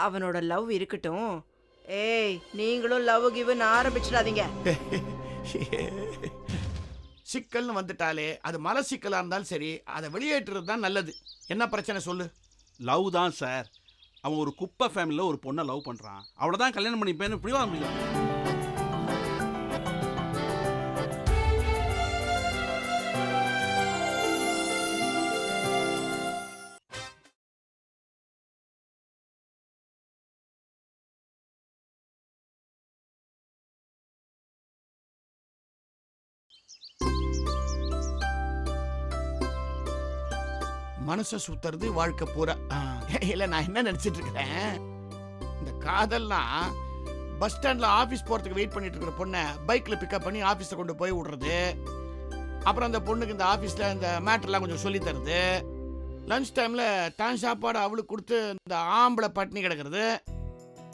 அவனோட லவ் இருக்கட்டும். ஏய், நீங்களும் லவ் கிவ்னு ஆரம்பிச்சிடாதீங்க. சிக்கல்னு வந்துட்டாலே அது மலை சிக்கலா இருந்தாலும் சரி, அதை வெளியேற்றுறது தான் நல்லது. என்ன பிரச்சனை சொல்லு. லவ் தான் சார். அவன் ஒரு குப்பை ஃபேமிலியில் ஒரு பொண்ணை லவ் பண்ணுறான். அவளை தான் கல்யாணம் பண்ணிப்பேன்னு இப்படிவா முடியும்? மனசை சுத்துறது வாழ்க்கை பூரா. இல்ல, நான் என்ன நினைச்சிட்டு இருக்கிறேன், இந்த காதல்லாம் பஸ் ஸ்டாண்ட்ல ஆபீஸ் போறதுக்கு வெயிட் பண்ணிட்டு இருக்கிற பொண்ணை பைக்ல பிக்கப் பண்ணி ஆபீஸ்ல கொண்டு போய் விடுறது, அப்புறம் அந்த பொண்ணுக்கு இந்த ஆபீஸ்ல இந்த மேட்டர்லாம் கொஞ்சம் சொல்லி தருது, லஞ்ச் டைம்ல தான் சாப்பாடு அவளுக்கு கொடுத்து இந்த ஆம்பளை பட்டினி கிடக்கிறது,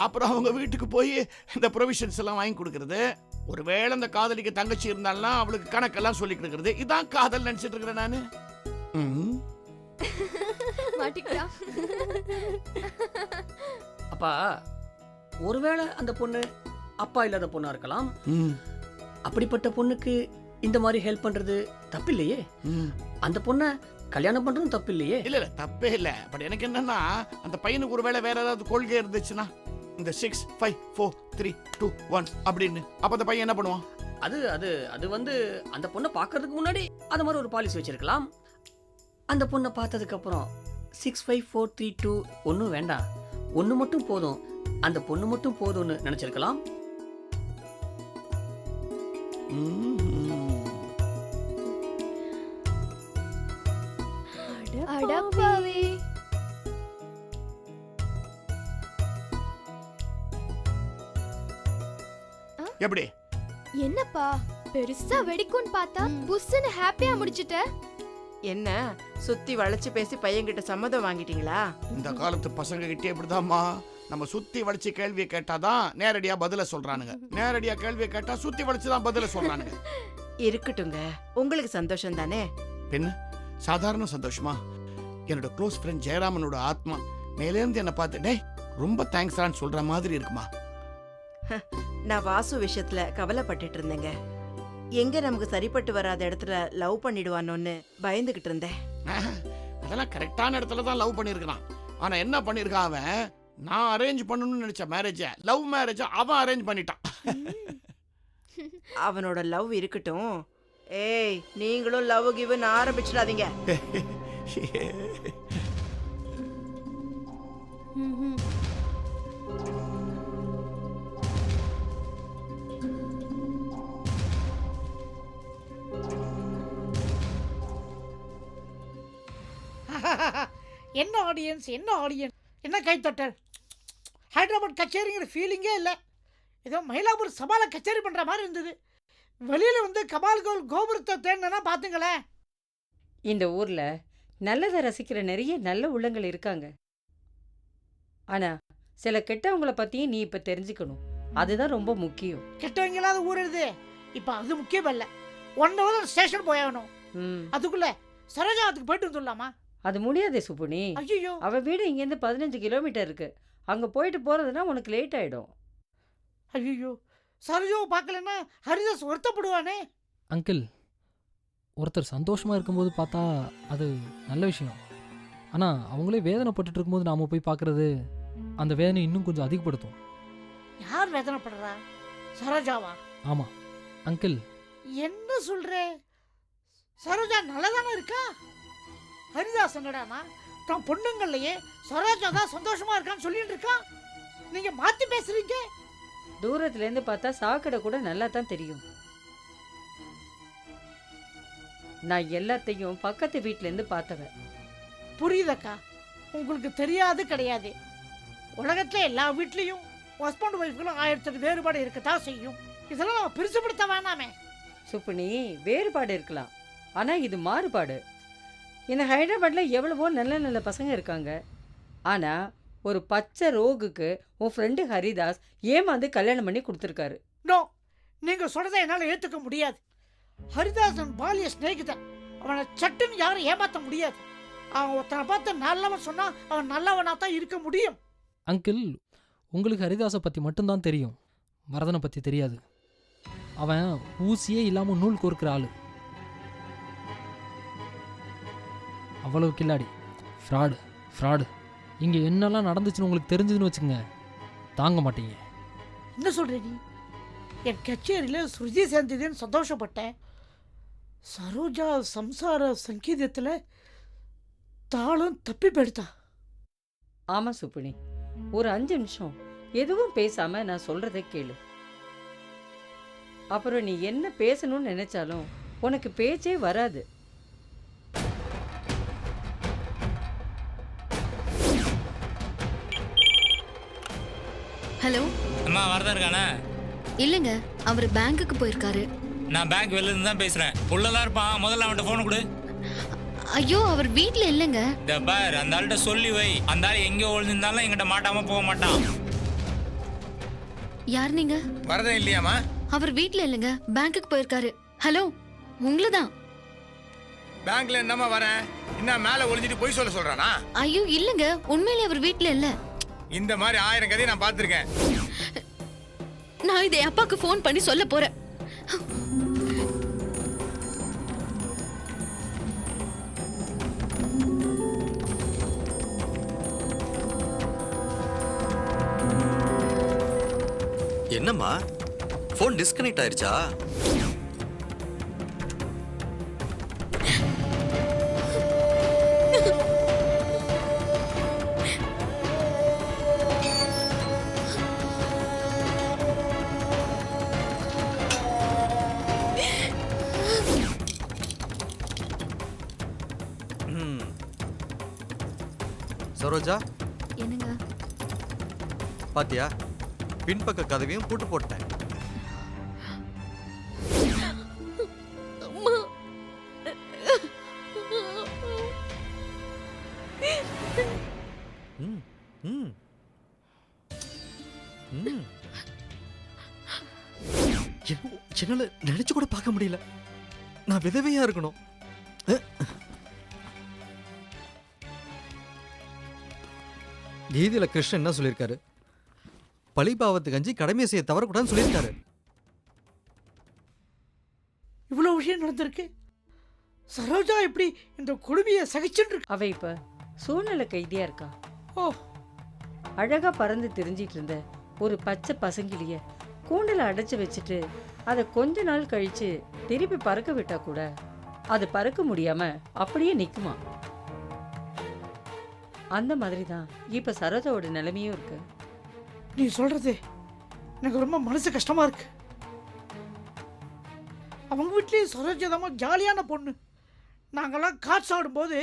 அப்புறம் அவங்க வீட்டுக்கு போய் இந்த ப்ரொவிஷன்ஸ் எல்லாம் வாங்கி கொடுக்கறது, ஒருவேளை அந்த காதலிக்கு தங்கச்சி இருந்தாலும் அவளுக்கு கணக்கெல்லாம் சொல்லி கொடுக்கறது. இதான் காதல் நினைச்சிட்டு இருக்கிறேன் நானு. அப்பா, ஒருவேளை அந்த பொண்ணு அப்பா இல்லாத பொண்ணா இருக்கலாம். அப்படிப்பட்ட பொண்ணுக்கு இந்த மாதிரி ஹெல்ப் பண்றது தப்பு இல்லையே. அந்த பொண்ணை கல்யாணம் பண்றதும் தப்பு இல்லையே. இல்ல தப்பே இல்ல. பட் எனக்கு என்னன்னா, அந்த பையனுக்கு ஒருவேளை வேற ஏதாவது கொள்கை இருந்துச்சுன்னா, இந்த 6 5 4 3 2 1 அப்படின்னு, அப்ப அந்த பையன் என்ன பண்ணுவான்? அது அது அது வந்து அந்த பொண்ணை பார்க்கறதுக்கு முன்னாடி அந்த மாதிரி ஒரு பாலிசி வச்சிருக்கலாம். அந்த பொண்ணை பார்த்ததுக்கு அப்புறம் 6 5 4 3 2 ஒன்றும் வேண்டாம், ஒன்று மட்டும் போதும், அந்த பொண்ணு மட்டும் போதும்னு நினைச்சிருக்கலாம். அடப்பாவி. எப்படி? என்னப்பா பெருசா வெடிக்கும்னு பார்த்தா புஸ்ஸுன்னு ஹாப்பியா முடிச்சிட்ட. என்ன சுத்தி வளைச்சு பேசி பையன்கிட்ட சம்மதம் வாங்கிட்டீங்களா? இந்த காலத்து பசங்க கிட்டே இப்படிதாம்மா. நம்ம சுத்தி வளைச்சு கேள்வியை கேட்டாதான் நேரடியா பதில சொல்றானுங்க. நேரடியா கேள்வியை கேட்டா சுத்தி வளைச்சுதான் பதில சொல்றானுங்க. இருக்கட்டுங்க, உங்களுக்கு சந்தோஷம் தானே? பின்ன சாதாரண சந்தோஷமா? என்னோட க்ளோஸ் ஃப்ரெண்ட் ஜெயராமனோட ஆத்மா மேலேருந்து என்ன பார்த்து டேய் ரொம்ப தேங்க்ஸ்டான்னு சொல்ற மாதிரி இருக்குமா? நான் வாசு விஷயத்துல கவலைப்பட்டுட்டு இருந்தேங்க. எங்க நமக்கு சரிப்பட்டு வராத இடத்துல லவ் பண்ணிடுவானோன்னு பயந்துகிட்டு இருந்தேன். அதெல்லாம் கரெக்டான இடத்துல தான் லவ் பண்ணிருக்கான். ஆனா என்ன பண்ணிருக்கான் அவன், நான் அரேஞ்ச் பண்ணணும்னு நினைச்ச மேரேஜ லவ் மேரேஜ அவன் அரேஞ்ச் பண்ணிட்டான். அவனோட லவ் இருக்கட்டும். ஏய், நீங்களும் லவ் கிவ்னு ஆரம்பிச்சிடாதீங்க. என்ன ஆடியன்ஸ், என்ன ஆடியன்ஸ், என்ன கைத்தட்டல். ஹைதராபாத் கச்சேரிங்கிற ஃபீலிங்கே இல்லை. ஏதோ மயிலாப்பூர் சபாவில் கச்சேரி பண்ணுற மாதிரி இருந்தது. வெளியில் வந்து கபால்கோல் கோபுரத்தை தேடினா பார்த்துங்களேன். இந்த ஊரில் நல்லதை ரசிக்கிற நிறைய நல்ல உள்ளங்கள் இருக்காங்க. ஆனால் சில கெட்டவங்கள பற்றியும் நீ இப்போ தெரிஞ்சுக்கணும். அதுதான் ரொம்ப முக்கியம். கெட்டவங்களாவது ஊருது, இப்போ அது முக்கியம் இல்லை. 1 hour ஸ்டேஷன் போயாகணும். அதுக்குள்ளே சரோஜாவத்துக்கு போயிட்டு வந்துடலாமா? அது முடியாதே சுப்புனி. ஐயோ, அவள் வீடு இங்கேருந்து 15 கிலோமீட்டர் இருக்கு. அங்கே போயிட்டு போகிறதுனா உனக்கு லேட் ஆகிடும். ஐயோ, சரோஜாவை பார்க்கலன்னா ஹரிதாஸ் வருத்தப்படுவானே. அங்கிள், ஒருத்தர் சந்தோஷமாக இருக்கும்போது பார்த்தா அது நல்ல விஷயம். ஆனால் அவங்களே வேதனைப்பட்டு இருக்கும்போது நாம் போய் பார்க்குறது அந்த வேதனை இன்னும் கொஞ்சம் அதிகப்படுத்தும். யார் வேதனைப்படுறா? சரோஜாவா? ஆமாம் அங்கிள். என்ன சொல்ற? சரோஜா நல்லதானே இருக்கா? ஹரிதாஸ் என்னடானா தான் பொண்ணுங்கள்லையே சரோஜா தான் சந்தோஷமா இருக்கான்னு சொல்லிட்டு இருக்கான். நீங்க மாத்தி பேசுறீங்க. தூரத்துலேருந்து பார்த்தா சாக்கடை கூட நல்லா தான் தெரியும். நான் எல்லாத்தையும் பக்கத்து வீட்டிலேருந்து பார்த்தவன். புரியுதக்கா, உங்களுக்கு தெரியாது கிடையாது. உலகத்துல எல்லா வீட்லேயும் ஹஸ்பண்ட் ஒய்ஃப்களும் 1008 வேறுபாடு இருக்கத்தான் செய்யும். இதெல்லாம் நம்ம பெருசுப்படுத்த வேணாமே. சுப்புனி, வேறுபாடு இருக்கலாம், ஆனால் இது மாறுபாடு. இந்த ஹைதராபாத்தில் எவ்வளவோ நல்ல நல்ல பசங்க இருக்காங்க. ஆனால் ஒரு பச்சை ரோகுக்கு உன் ஃப்ரெண்டு ஹரிதாஸ் ஏமாந்து கல்யாணம் பண்ணி கொடுத்துருக்காரு. நோ, நீங்கள் சொல்கிறத என்னால் ஏற்றுக்க முடியாது. ஹரிதாசன் பாலிய ஸ்நேகிதன். அவனை சட்டுன்னு யாரும் ஏமாற்ற முடியாது. அவன் ஒருத்தனை பார்த்து நல்லவன் சொன்னால் அவன் நல்லவனாக தான் இருக்க முடியும். அங்கிள், உங்களுக்கு ஹரிதாஸை பற்றி மட்டும்தான் தெரியும், வரதனை பற்றி தெரியாது. அவன் ஊசியே இல்லாமல் நூல் கோர்க்கிற ஆள். அவ்வளவு கில்லாடி. ஃப்ராடு. இங்கே என்னெல்லாம் நடந்துச்சுன்னு உங்களுக்கு தெரிஞ்சதுன்னு வச்சுக்கோங்க, தாங்க மாட்டீங்க. என்ன சொல்ற நீ? என் கச்சேரியில் ஸ்ருதி சேர்ந்ததுன்னு சந்தோஷப்பட்டேன். சரோஜா சம்சார சங்கீதத்தில் தாளம் தப்பி போயிடுதா? ஆமா சுப்புனி, ஒரு 5 நிமிஷம் எதுவும் பேசாம நான் சொல்றதை கேளு. அப்புறம் நீ என்ன பேசணும்னு நினைச்சாலும் உனக்கு பேச்சே வராது. ஹலோ அம்மா வரதா இருக்கானே? இல்லைங்க, அவர் பேங்க்குக்கு போயிருக்காரு. நான் பேங்க் வெளில இருந்து தான் பேசுறேன். உள்ளதான் இருப்பான். முதல்ல அவன்கிட்ட போன் கொடு. ஐயோ, அவர் வீட்ல இல்லைங்க. இந்த பார், அந்த ஆள்கிட்ட சொல்லி வை. அந்த ஆள் எங்க ஒளிஞ்சிருந்தாலும் எங்கிட்ட மாட்டாம போக மாட்டான். யார் நீங்க? வரதா இல்லையாமா? அவர் வீட்ல இல்லைங்க, பேங்க்குக்கு போயிருக்காரு. ஹலோ, உங்களதான். பேங்க்ல என்னமா வரேன்? என்ன மேல ஒளிஞ்சிட்டு போய் சொல்றானா? ஐயோ இல்லைங்க, உண்மையிலே அவர் வீட்ல இல்ல. இந்த மாதிரி 1000 கதையை நான் பார்த்திருக்கேன். நான் இதை அப்பாக்கு ஃபோன் பண்ணி சொல்ல போறேன். என்னம்மா, ஃபோன் டிஸ்கனெக்ட் ஆயிருச்சா? சரோஜா, என்னங்க? பாத்தியா, பின்பக்க கதவையும் பூட்டு போட்டேன். அம்மா. ம், ம், ம். என்னால நினைச்சு கூட பார்க்க முடியல. நான் விதவையா இருக்கணும். கீதையில கிருஷ்ணன் என்ன சொல்லியிருக்காரு? பழிபாவத்துக்கு அஞ்சி கடமையை செய்ய தவறக்கூடாதுன்னு சொல்லியிருக்காரு. இவ்வளோ விஷயம் நடந்திருக்கு. சரோஜா எப்படி இந்த கொடுமையை சகிச்சுட்டு இருக்கு? அவ இப்ப சூழ்நிலை கைதியா இருக்கா. ஓ, அழகா பறந்து திரிஞ்சிட்டு இருந்த ஒரு பச்சை பசங்கிலிய கூண்டில் அடைச்சு வச்சுட்டு அதை கொஞ்ச நாள் கழிச்சு திருப்பி பறக்க விட்டா கூட அது பறக்க முடியாம அப்படியே நிக்குமா. அந்த மாதிரி தான் இப்ப சரோஜாவோட நிலைமையும் இருக்கு. நீ சொல்றது எனக்கு ரொம்ப மனசு கஷ்டமா இருக்கு. அவங்க வீட்லேயும் சரோஜா தான் ஜாலியான பொண்ணு. நாங்கெல்லாம் கார்ட்ஸ் ஆடும்போது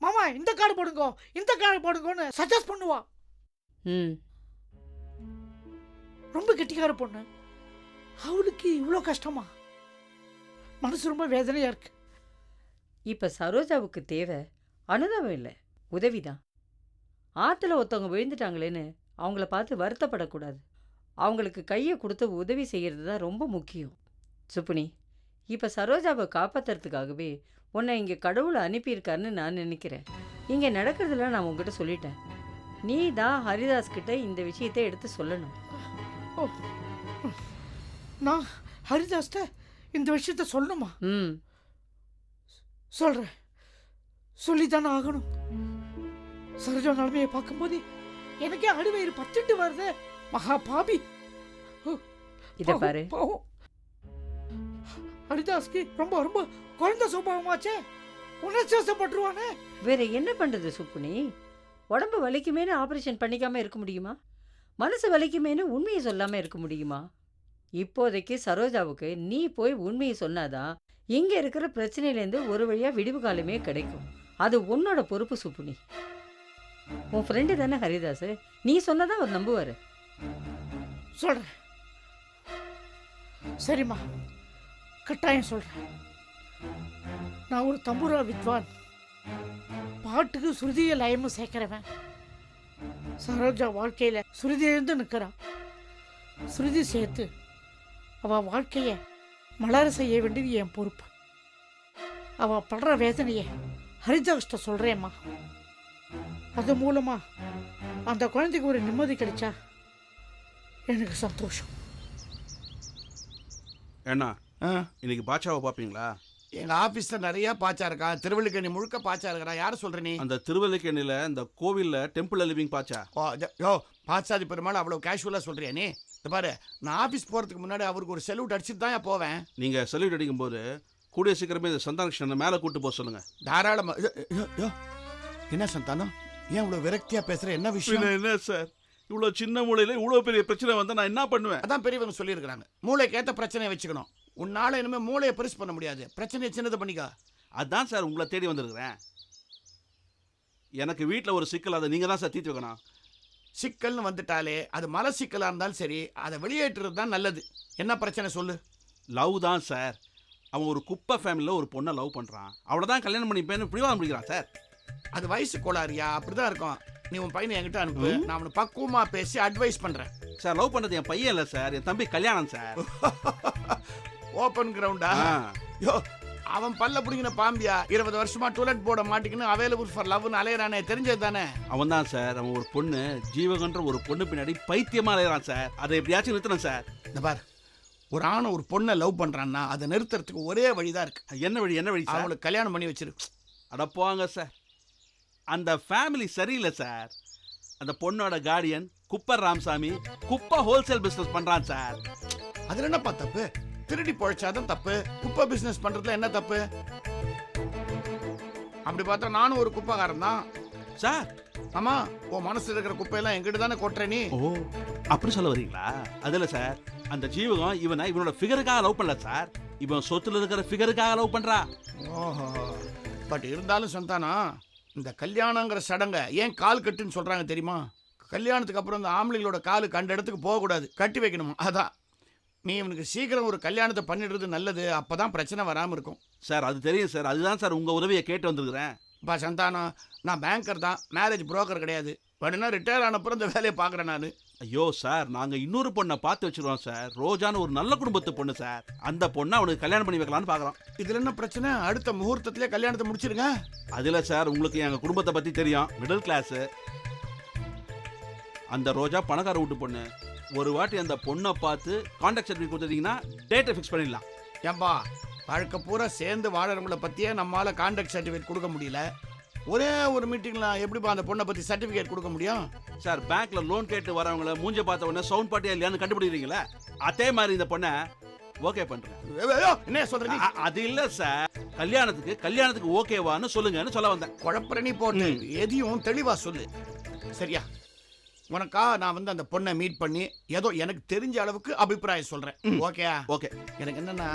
மாமா இந்த கார்டு போடுங்கோ இந்த கார்டு போடுங்கோன்னு சஜஸ்ட் பண்ணுவா. ம், ரொம்ப கெட்டிக்கார பொண்ணு. அவளுக்கு இவ்வளோ கஷ்டமா? மனசு ரொம்ப வேதனையா இருக்கு. இப்ப சரோஜாவுக்கு தேவை அனுதாபம் இல்லை, உதவிதான். ஆத்துல ஒருத்தவங்க விழுந்துட்டாங்களேன்னு அவங்கள பார்த்து வருத்தப்படக்கூடாது. அவங்களுக்கு கையை கொடுத்து உதவி செய்யறது தான் ரொம்ப முக்கியம். சுப்புனி, இப்ப சரோஜாவை காப்பாத்துறதுக்காகவே உன்னை இங்க கடவுளை அனுப்பியிருக்காருன்னு நான் நினைக்கிறேன். இங்க நடக்கிறதுல நான் உங்ககிட்ட சொல்லிட்டேன். நீ தான் ஹரிதாஸ் கிட்ட இந்த விஷயத்தை எடுத்து சொல்லணும். ஓ, நான் ஹரிதாஸ்ட இந்த விஷயத்த சொல்லணுமா? ம், சொல்றேன், சொல்லித்தானே ஆகணும். சரோஜா நிலைமையை பார்க்கும்போது எனக்கே அடிவயிறு பத்துட்டு வருது. மகா பாபி. இத பாரு. பாவம். ஹரிதாஸ்க்கு ரொம்ப ரொம்ப குழந்தை சுபாவமாச்சே, உணர்ச்சிவசப்பட்டுருவானே. வேற என்ன பண்றது சுப்புனி? உடம்பு வலிக்குமேனு ஆபரேஷன் பண்ணிக்காம இருக்க முடியுமா? மனசு வலிக்குமேனு உண்மையை சொல்லாம இருக்க முடியுமா? இப்போதைக்கு சரோஜாவுக்கு நீ போய் உண்மையை சொன்னாதான் இங்க இருக்கிற பிரச்சனையிலேருந்து ஒரு வழியா விடிவு காலமே கிடைக்கும். அது உன்னோட பொறுப்பு சுப்புனி. உன் ஃப்ரெண்டு தானே ஹரிதாஸ், நீ சொன்னதான் அவர் நம்புவாரு. சொல்றேன், சரிம்மா, கட்டாயம் சொல்றேன். நான் ஒரு தம்புரா வித்வான், பாட்டுக்கு சுருதிய லயமும் சேர்க்கிறவன். சரோஜா வாழ்க்கையில சுருதி எழுந்து நிற்கிறான். சுருதி சேர்த்து அவ வாழ்க்கைய மலர செய்ய வேண்டியது என் பொறுப்பு. அவ படுற வேதனையை ஹரிதாஸ்ட சொல்றேம்மா. அது மூலமா அந்த குழந்தைக்கு ஒரு நிம்மதி கிடைச்சா எனக்கு சந்தோஷம். ஏண்ணா ஆ, இன்னைக்கு பாட்சாவை பார்ப்பீங்களா? எங்க ஆபீஸ்ல நிறைய பாச்சா இருக்கான். திருவள்ளிக்கணி முழுக்க பாச்சா இருக்கிறான். யார சொல்ற நீ? அந்த திருவல்லிக்கேணியில் இந்த கோவிலில் டெம்பிள் லிவிங் பாட்சா. ஓ, யோ பாச்சாதி பெருமாள் அவ்வளவு கேஷுவலா சொல்றியா நீ? இந்த பாரு, நான் ஆபீஸ் போறதுக்கு முன்னாடி அவருக்கு ஒரு செல்யூட் அடிச்சுட்டு தான் போவேன். நீங்கள் செல்யூட் அடிக்கும்போது கூடிய சீக்கிரமே இந்த சந்தானகிருஷ்ணனை மேலே கூட்டு போக சொல்லுங்கள். தாராளமா. யோ, என்ன சந்தானம், ஏன் இவ்வளவு விரக்தியா பேசுற? என்ன விஷயம்? என்ன சார், இவ்வளோ சின்ன மூலையில் இவ்வளோ பெரிய பிரச்சனை வந்தால் நான் என்ன பண்ணுவேன்? அதான் பெரியவங்க சொல்லியிருக்கிறாங்க, மூளைக்கு ஏற்ற பிரச்சனையை வச்சுக்கணும். உன்னால இனிமே மூளையை பெருசு பண்ண முடியாது. பிரச்சனையை சின்னது பண்ணிக்கா. அதான் சார் உங்களை தேடி வந்திருக்கிறேன். எனக்கு வீட்டில் ஒரு சிக்கல், அதை நீங்கள் தான் சார் தீர்த்து வைக்கணும். சிக்கல்னு வந்துட்டாலே அது மலை சிக்கலா இருந்தாலும் சரி, அதை வெளியேற்றுறது தான் நல்லது. என்ன பிரச்சனை சொல்லு. லவ் தான் சார். அவன் ஒரு குப்பை ஃபேமிலியில் ஒரு பொண்ணை லவ் பண்ணுறான். அவளை தான் கல்யாணம் பண்ணிப்பேன்னு பிடிவாதம் பிடிக்கிறான் சார். அது வயசு கோளாறியா? அப்படிதான் இருக்கும். நீ உன் பையனை என்கிட்ட அனுப்பு, நான் அவனை பக்குவமா பேசி அட்வைஸ் பண்றேன். சார் லவ் பண்ணுறது என் பையன் இல்லை சார், என் தம்பி கல்யாணம் சார். ஓப்பன் கிரவுண்டா? யோ, அவன் பல்ல பிடிங்கின பாம்பியா? 20 வருஷமா டூலெட் போர்டை மாட்டிக்கின்னு அவைலபிள் ஃபார் லவ்னு அலையறானே, தெரிஞ்சது தானே? அவன் தான் சார். அவன் ஒரு பொண்ணு ஜீவகன்ற ஒரு பொண்ணு பின்னாடி பைத்தியமா அலையறான் சார். அதை எப்படியாச்சும் நிறுத்தணும் சார். இந்த பார், ஒரு ஆணை ஒரு பொண்ணை லவ் பண்றான்னா அதை நிறுத்துறதுக்கு ஒரே வழிதான் இருக்கு. என்ன வழி? என்ன வழி சார்? அவளுக்கு கல்யாணம் பண்ணி வச்சிரு. அடப்போங்க சார், அந்த ஃபேமிலி சரியில்லை சார். அந்த பொண்ணோட கார்டியன் குப்பர் ராமசாமி குப்பை ஹோல்சேல் பிஸ்னஸ் பண்றான் சார். அதுல என்னப்பா தப்பு? திருடி பொழைச்சாதான் தப்பு. குப்பை பிசினஸ் பண்றதுல என்ன தப்பு? அப்படி பார்த்தா நானும் ஒரு குப்பைக்காரன் தான் சார். ஆமா, உன் மனசுல இருக்கிற குப்பையெல்லாம் எங்கிட்ட தானே கொட்டுற நீ. ஓ, அப்படி சொல்ல வரீங்களா? அதில்ல சார், அந்த ஜீவகம் இவனோட ஃபிகருக்காக லவ் பண்ணல சார், இவன் சொத்துல இருக்கிற ஃபிகருக்காக லவ் பண்றா. ஓஹோ, பட் இருந்தாலும் சந்தானம், இந்த கல்யாணங்கிற சடங்கை ஏன் கால் கட்டுன்னு சொல்றாங்க தெரியுமா? கல்யாணத்துக்கு அப்புறம் இந்த ஆம்பளைங்களோட காலு கண்ட இடத்துக்கு போகக்கூடாது, கட்டி வைக்கணுமா. அதான் நீ இவனுக்கு சீக்கிரம் ஒரு கல்யாணத்தை பண்ணிடுறது நல்லது. அப்பதான் பிரச்சனை வராமல் இருக்கும். சார் அது தெரியும் சார், அதுதான் சார் உங்க உதவியை கேட்டு வந்திருக்கிறேன். பா சந்தானம், நான் பேங்கர் தான், மேரேஜ் புரோக்கர் கிடையாது. வேணுன்னா ரிட்டையர் ஆனப்புறம் இந்த வேலையை பார்க்குறேன் நான். ஐயோ சார், நாங்க இன்னொரு பொண்ணை பார்த்து வச்சிருக்கோம் சார். ரோஜான்னு ஒரு நல்ல குடும்பத்து பொண்ணு சார். அந்த பொண்ணை அவனுக்கு கல்யாணம் பண்ணி வைக்கலாம்னு பார்க்குறோம். இதுல என்ன பிரச்சனை? அடுத்த முகூர்த்தத்திலே கல்யாணத்தை முடிச்சிருங்க. அதில் சார் உங்களுக்கு எங்கள் குடும்பத்தை பற்றி தெரியும், மிடில் கிளாஸு. அந்த ரோஜா பணக்கார வீட்டு பொண்ணு. ஒரு வாட்டி அந்த பொண்ணை பார்த்து கான்டாக்ட் சர்டிஃபிகேட் கொடுத்துட்டீங்கன்னா டேட்டை ஃபிக்ஸ் பண்ணிடலாம். ஏன்பா, வாழ்க்கை பூரா சேர்ந்து வாழறவங்கள பற்றியே நம்மளால் கான்டாக்ட் சர்டிஃபிகேட் கொடுக்க முடியல. ஒரே ஒரு மீட்டிங்கில் எப்படிப்பா அந்த பொண்ணை பற்றி சர்டிஃபிகேட் கொடுக்க முடியும்? சார், பேங்க்ல லோன் கேட்டு வரவங்கள மூஞ்ச பார்த்த உடனே சவுண்ட் பார்ட்டியா இல்லையான்னு கண்டுபிடிக்கிறீங்களா? அதே மாதிரி இந்த பொண்ணை ஓகே பண்றேன். என்ன சொல்றீங்க? அது இல்லை சார், கல்யாணத்துக்கு ஓகேவான்னு சொல்லுங்கன்னு சொல்ல வந்தேன். குழப்பற நீ போட்டு எதையும் தெளிவா சொல்லு, சரியா? உனக்கா நான் வந்து அந்த பொண்ணை மீட் பண்ணி ஏதோ எனக்கு தெரிஞ்ச அளவுக்கு அபிப்பிராயம் சொல்றேன். Okay okay. எனக்கு என்னன்னா,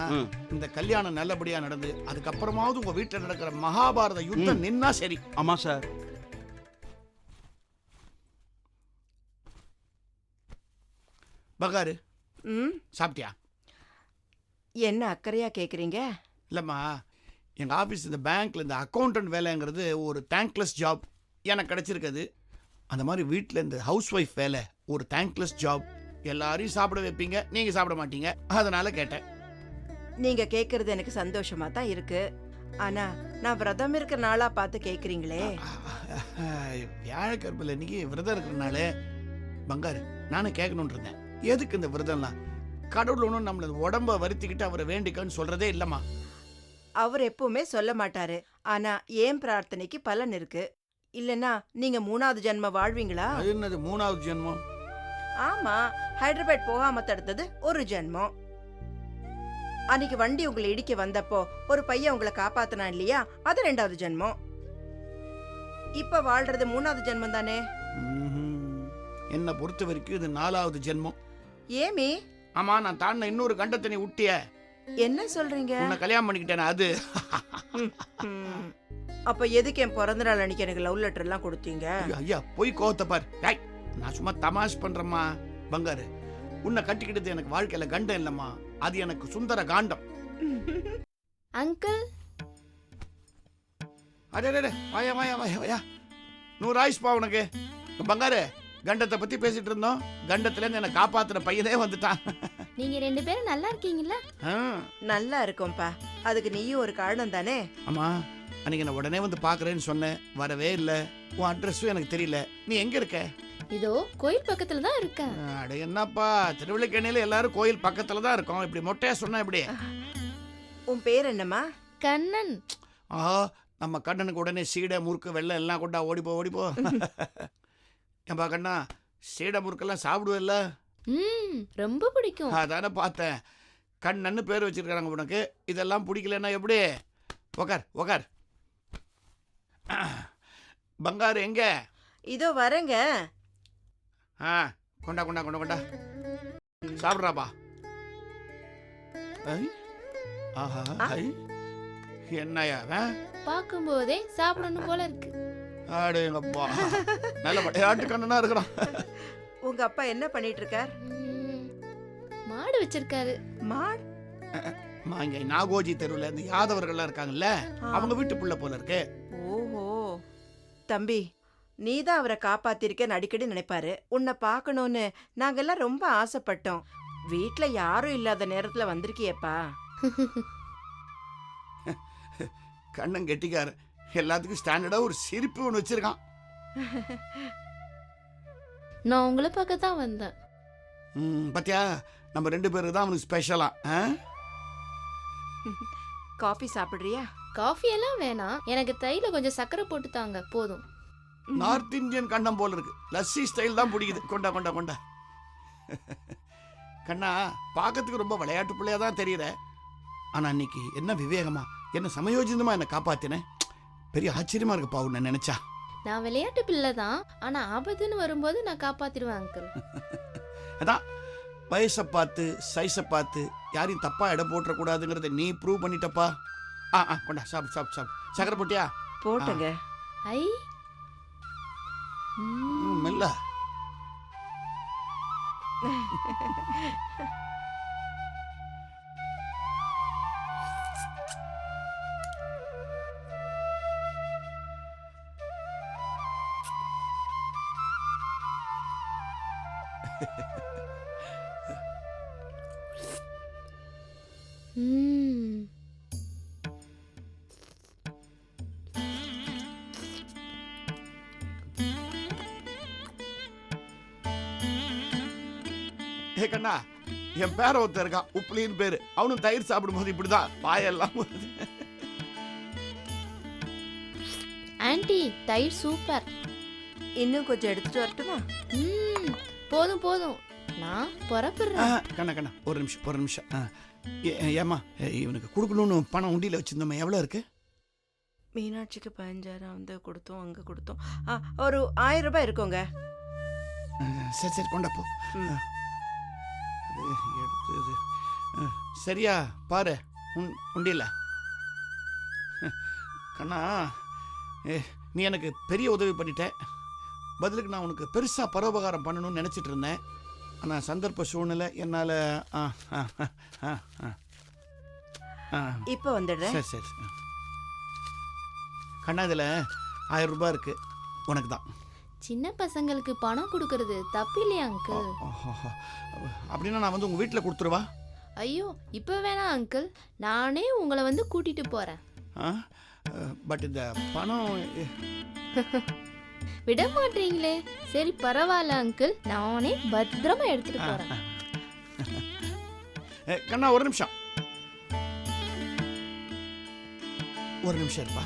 இந்த கல்யாணம் நல்லபடியா நடந்து அதுக்கப்புறமாவது உங்க வீட்டில் நடக்கிற மகாபாரத யுத்தம் நின்னா சரி. ஆமா சார். பகாரு, சாப்பிட்டியா? என்ன அக்கறையா கேக்குறீங்க? இல்லம்மா, எங்க ஆபீஸ் இந்த பேங்க்ல இந்த அக்கௌண்டன்ட் வேலைங்கிறது ஒரு தேங்க்லெஸ் ஜாப் எனக்கு கிடைச்சிருக்குது. அந்த மாதிரி வீட்டில் இந்த ஹவுஸ் ஒய்ஃப் வேலை ஒரு தேங்க்லெஸ் ஜாப். எல்லாரையும் சாப்பிட வைப்பீங்க, நீங்க சாப்பிட மாட்டீங்க. அதனால கேட்டேன். நீங்க கேக்குறது எனக்கு சந்தோஷமா தான் இருக்கு. ஆனா நான் விரதம் இருக்கிற நாளா பார்த்து கேக்குறீங்களே. வியாழக்கிழமையில் இன்னைக்கு விரதம் இருக்கிறனால பங்காரு நானும் கேட்கணும்னு இருந்தேன். எதுக்கு இந்த விரதம்லாம்? கடவுள் ஒன்றும் நம்மள உடம்ப வருத்திக்கிட்டு அவரை வேண்டிக்கன்னு சொல்றதே இல்லம்மா. அவர் எப்பவுமே சொல்ல மாட்டாரு. ஆனா ஏன் பிரார்த்தனைக்கு பலன் இருக்கு. இல்லனா நீங்க 3வது ஜென்மம் வாழ்வீங்களா? அது என்னது 3வது ஜென்மம்? ஆமா, ஹைதராபாத் போகாம தடுத்தது ஒரு ஜென்மம். அன்னைக்கு வண்டி உங்களை இடிக்க வந்தப்போ ஒரு பையன் உங்களை காப்பாத்தினான் இல்லையா, அது 2வது ஜென்மம். இப்ப வாழ்றது 3வது ஜென்மம் தானே. என்ன பொறுத்த வரைக்கும் இது 4வது ஜென்மம். ஏமி? ஆமா, நான் தாண்ட இன்னொரு கண்டத்தை நீ விட்டிய. என்ன சொல்றீங்க? உன்னை கல்யாணம் பண்ணிக்கிட்டேன். அது அப்ப எதுக்கு என் பிறந்த நாள் அன்னைக்கு எனக்கு லவ் லெட்டர் எல்லாம் கொடுத்தீங்க? ஐயா, போய் கோவத்தை பார். நான் சும்மா தமாஷ் பண்றேம்மா. பங்காரு, உன்னை கட்டிக்கிட்டது எனக்கு வாழ்க்கையில கண்டம் இல்லம்மா, அது எனக்கு சுந்தர காண்டம். அங்கிள், அடே வாயா வாயா வாயா வாயா. 100 ஆயுஷ்பா உனக்கு. பங்காரு, கண்டத்தை பத்தி பேசிட்டு இருந்தோம். கண்டத்துல இருந்து என்னை காப்பாத்துற பையனே வந்துட்டான். நீங்க 2 பேரும் நல்லா இருக்கீங்களா? நல்லா இருக்கோம்பா. அதுக்கு நீயும் ஒரு காரணம் தானே. ஆமா, அன்னைக்கு நான் உடனே வந்து பார்க்குறேன்னு சொன்னேன், வரவே இல்லை. உன் அட்ரஸும் எனக்கு தெரியல. நீ எங்கே இருக்க? இதோ கோயில் பக்கத்துல தான் இருக்கேன். அட என்னப்பா, திருவிழிக்கண்ணில எல்லாரும் கோயில் பக்கத்துல தான் இருக்கோம். இப்படி மொட்டையா சொன்னா எப்படி? உன் பேர் என்னம்மா? கண்ணன். ஆஹா, நம்ம கண்ணனுக்கு உடனே சீடை முறுக்கு வெள்ளம் எல்லாம் கொண்டா ஓடிப்போ. ஏன்பா கண்ணா, சீடை முறுக்கெல்லாம் சாப்பிடுவல்ல? ரொம்ப பிடிக்கும். அதானே பார்த்தேன். கண்ணன்னு பேர் வச்சிருக்காங்க உனக்கு. இதெல்லாம் பிடிக்கலன்னா எப்படி? உக்கார். பங்காரு எங்க? இதோ வரேங்க. கொண்டா சாப்பிட்றாப்பா. ஆஹா, என்னையா பார்க்கும்போதே சாப்பிடணும் போல இருக்கு. ஆடுங்கப்பா, நல்ல விளையாட்டு கண்ணனா இருக்கிறான். உங்க அப்பா என்ன பண்ணிட்டு இருக்கார்? மாடு வச்சிருக்காரு. மாடு? இங்க நாகோஜி தெருவில் இந்த யாதவர்கள்லாம் இருக்காங்கல்ல, அவங்க வீட்டு புள்ள போல இருக்கு. ஓஹோ தம்பி, நீ தான் அவரை காப்பாத்திருக்கேன்னு அடிக்கடி நினைப்பாரு. உன்னை பார்க்கணும்னு நாங்கெல்லாம் ரொம்ப ஆசைப்பட்டோம். வீட்ல யாரும் இல்லாத நேரத்துல வந்திருக்கியப்பா. கண்ணன் கெட்டிக்காரு. எல்லாத்துக்கும் ஸ்டாண்டர்டா ஒரு சிரிப்பு ஒன்று வச்சிருக்கான். நான் உங்களை பார்க்க தான் வந்தேன். பாத்தியா, நம்ம 2 பேருக்கு தான் அவனுக்கு ஸ்பெஷலா. காஃபி சாப்பிடுறியா? காஃபி எல்லாம் வேணாம், எனக்கு தையில கொஞ்சம் சக்கரை போட்டு தாங்க போதும். நார்த் இந்தியன் கண்டம் போல இருக்கு. லஸ்ஸி ஸ்டைல் தான் பிடிக்குது. கொண்டா. கண்ணா, பார்க்கறதுக்கு ரொம்ப விளையாட்டு பிள்ளையா தான் தெரியுற. ஆனா அன்னைக்கு என்ன விவேகமா, என்ன சமயோஜிதமா என்ன காப்பாத்தினேன். பெரிய ஆச்சரியமா இருக்குப்பா உன்னை நினைச்சா. நான் விளையாட்டு பிள்ளை தான், ஆனா ஆபத்துன்னு வரும்போது நான் காப்பாத்திடுவேன் அங்கிள். அதான் வயசை பார்த்து சைஸை பார்த்து யாரையும் தப்பா இடம் போட்டுறக்கூடாதுங்கிறத நீ ப்ரூவ் பண்ணிட்டப்பா. கொண்டா சாப்பிடு. சக்கரை போட்டியா? போட்டுங்க. ஐ மெல்ல. ஏ கண்ணா, என் பேர ஒருத்தர் இருக்கான், உப்புலின்னு பேரு. அவனும் தயிர் சாப்பிடும்போது இப்படிதான் வாயெல்லாம். ஆன்ட்டி, தயிர் சூப்பர். இன்னும் கொஞ்சம் எடுத்துட்டு வரட்டுமா? போதும், நான் புறப்படுறேன். கண்ணா ஒரு நிமிஷம். ஏமா, இவனுக்கு கொடுக்கணும்னு பணம் உண்டியில வச்சிருந்தோம். எவ்வளவு இருக்கு? மீனாட்சிக்கு 15,000 வந்து கொடுத்தோம், அங்க கொடுத்தோம். ஒரு 1000 ரூபாய் இருக்குங்க. சரி கொண்டா போ. எடுத்து சரியா பாரு உண்டியில. கண்ணா, நீ எனக்கு பெரிய உதவி பண்ணிட்ட. பதிலுக்கு நான் உனக்கு பெருசா பரோபகாரம் பண்ணணும்னு நினைச்சிட்டு இருந்தேன். ஆனா சந்தர்ப்ப சூழ்நிலை என்னால. இப்ப வந்துடுறேன். சரி. கண்ணா, இதுல 1000 ரூபாய் இருக்கு, உனக்கு தான். சின்ன பசங்களுக்கு பணம் கொடுக்கறது தப்பு இல்லையா அங்கிள்? அப்படின்னா நான் வந்து உங்க வீட்டுல கொடுத்துருவா? ஐயோ, இப்ப வேணாம் அங்கிள், நானே உங்களை வந்து கூட்டிட்டு போறேன். பட் இந்த பணம் விட மாட்டீங்களே. சரி பரவாயில்ல அங்கிள், நானே பத்திரமா எடுத்துட்டு போறேன். கண்ணா, ஒரு நிமிஷம் இருப்பா.